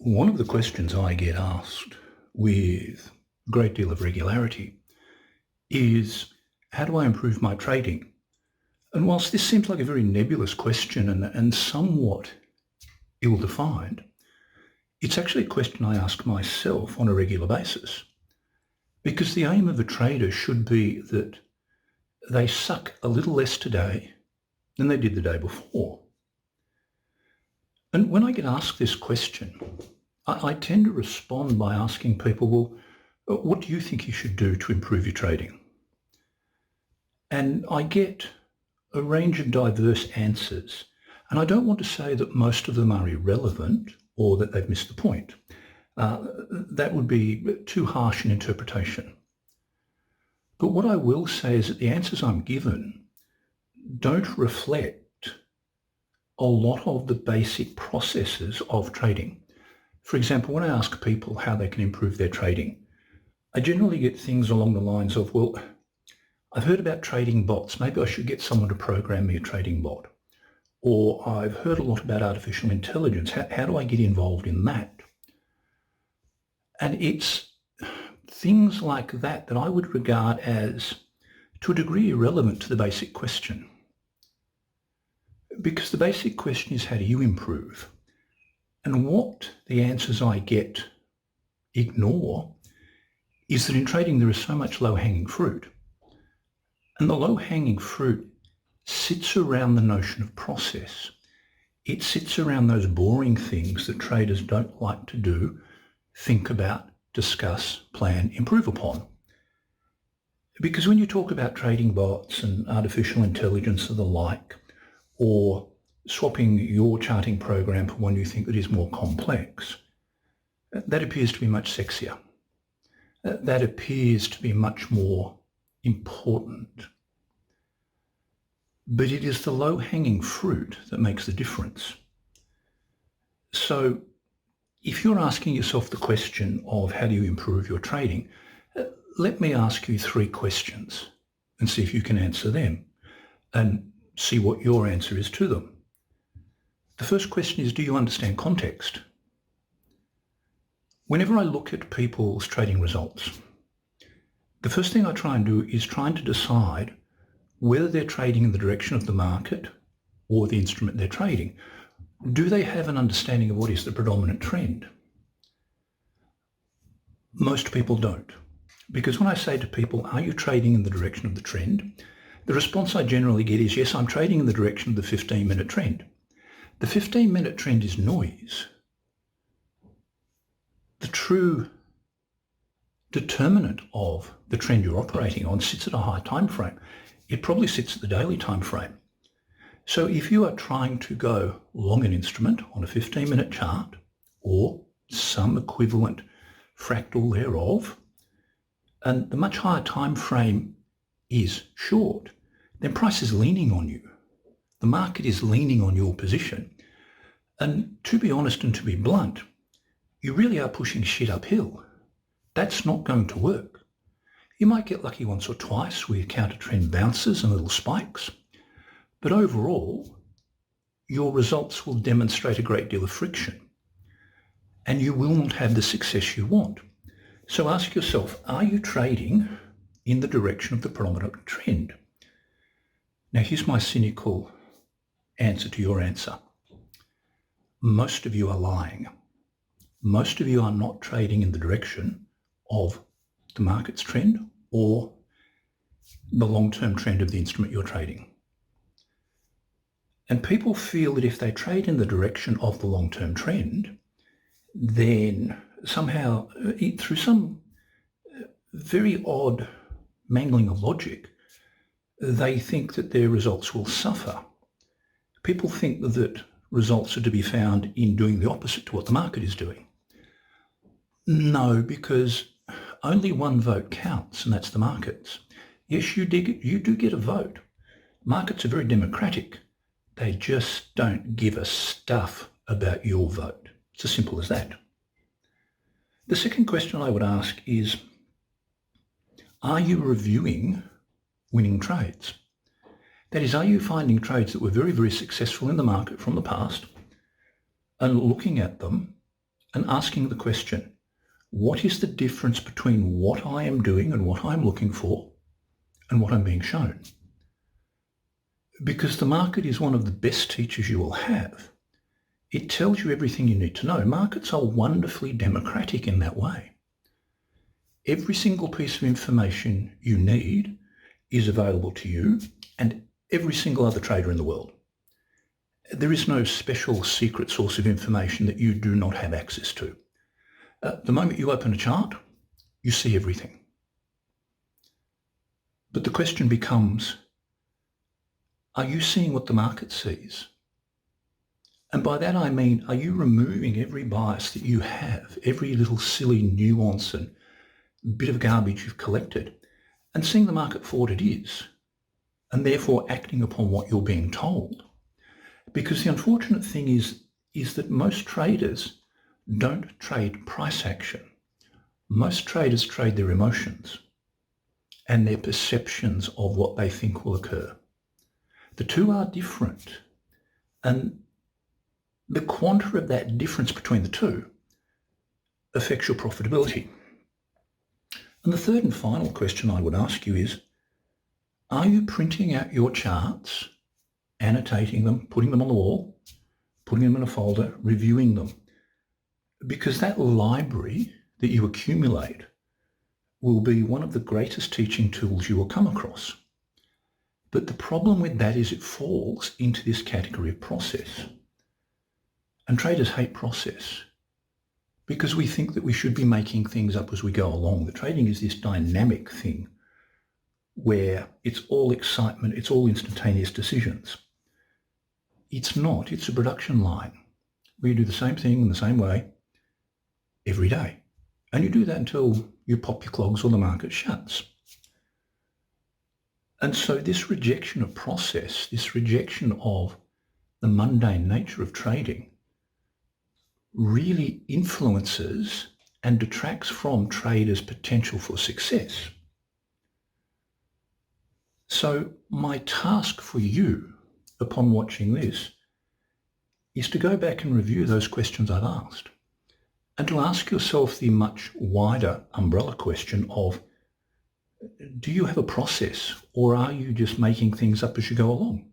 One of the questions I get asked with a great deal of regularity is, how do I improve my trading? And whilst this seems like a very nebulous question and somewhat ill-defined, it's actually a question I ask myself on a regular basis. Because the aim of a trader should be that they suck a little less today than they did the day before. And when I get asked this question, I tend to respond by asking people, well, what do you think you should do to improve your trading? And I get a range of diverse answers. And I don't want to say that most of them are irrelevant or that they've missed the point. That would be too harsh an interpretation. But what I will say is that the answers I'm given don't reflect a lot of the basic processes of trading. For example, when I ask people how they can improve their trading, I generally get things along the lines of, well, I've heard about trading bots. Maybe I should get someone to program me a trading bot. Or I've heard a lot about artificial intelligence. How do I get involved in that? And it's things like that that I would regard as, to a degree, irrelevant to the basic question. Because the basic question is, how do you improve? And what the answers I get ignore is that in trading there is so much low-hanging fruit. And the low-hanging fruit sits around the notion of process. It sits around those boring things that traders don't like to do, think about, discuss, plan, improve upon. Because when you talk about trading bots and artificial intelligence and the like, or swapping your charting program for one you think that is more complex, that appears to be much sexier. That appears to be much more important. But it is the low-hanging fruit that makes the difference. So if you're asking yourself the question of how do you improve your trading, let me ask you 3 questions and see if you can answer them and see what your answer is to them. The first question is, do you understand context? Whenever I look at people's trading results, the first thing I try and do is trying to decide whether they're trading in the direction of the market or the instrument they're trading. Do they have an understanding of what is the predominant trend? Most people don't. Because when I say to people, are you trading in the direction of the trend? The response I generally get is, yes, I'm trading in the direction of the 15-minute trend. The 15-minute trend is noise. The true determinant of the trend you're operating on sits at a high time frame. It probably sits at the daily time frame. So if you are trying to go long an instrument on a 15-minute chart or some equivalent fractal thereof, and the much higher time frame is short, then price is leaning on you. The market is leaning on your position. And to be honest and to be blunt, you really are pushing shit uphill. That's not going to work. You might get lucky once or twice with counter trend bounces and little spikes, but overall, your results will demonstrate a great deal of friction and you will not have the success you want. So ask yourself, are you trading in the direction of the predominant trend? Now, here's my cynical answer to your answer. Most of you are lying. Most of you are not trading in the direction of the market's trend or the long-term trend of the instrument you're trading. And people feel that if they trade in the direction of the long-term trend, then somehow, through some very odd mangling of logic, they think that their results will suffer. People think that results are to be found in doing the opposite to what the market is doing. No, because only one vote counts, and that's the market's. Yes, you do get a vote. Markets are very democratic. They just don't give a stuff about your vote. It's as simple as that. The second question I would ask is, are you reviewing winning trades? That is, are you finding trades that were very, very successful in the market from the past and looking at them and asking the question, what is the difference between what I am doing and what I'm looking for and what I'm being shown? Because the market is one of the best teachers you will have. It tells you everything you need to know. Markets are wonderfully democratic in that way. Every single piece of information you need is available to you and every single other trader in the world. There is no special secret source of information that you do not have access to. The moment you open a chart, you see everything. But the question becomes, are you seeing what the market sees? And by that I mean, are you removing every bias that you have, every little silly nuance and bit of garbage you've collected, and seeing the market for what it is, and therefore acting upon what you're being told? Because the unfortunate thing is that most traders don't trade price action. Most traders trade their emotions and their perceptions of what they think will occur. The two are different, and the quanta of that difference between the two affects your profitability. And the third and final question I would ask you is, are you printing out your charts, annotating them, putting them on the wall, putting them in a folder, reviewing them? Because that library that you accumulate will be one of the greatest teaching tools you will come across. But the problem with that is it falls into this category of process. And traders hate process because we think that we should be making things up as we go along. The trading is this dynamic thing where it's all excitement, it's all instantaneous decisions. It's not, it's a production line where you do the same thing in the same way every day. And you do that until you pop your clogs or the market shuts. And so this rejection of process, this rejection of the mundane nature of trading really influences and detracts from traders' potential for success. So my task for you upon watching this is to go back and review those questions I've asked and to ask yourself the much wider umbrella question of, do you have a process or are you just making things up as you go along?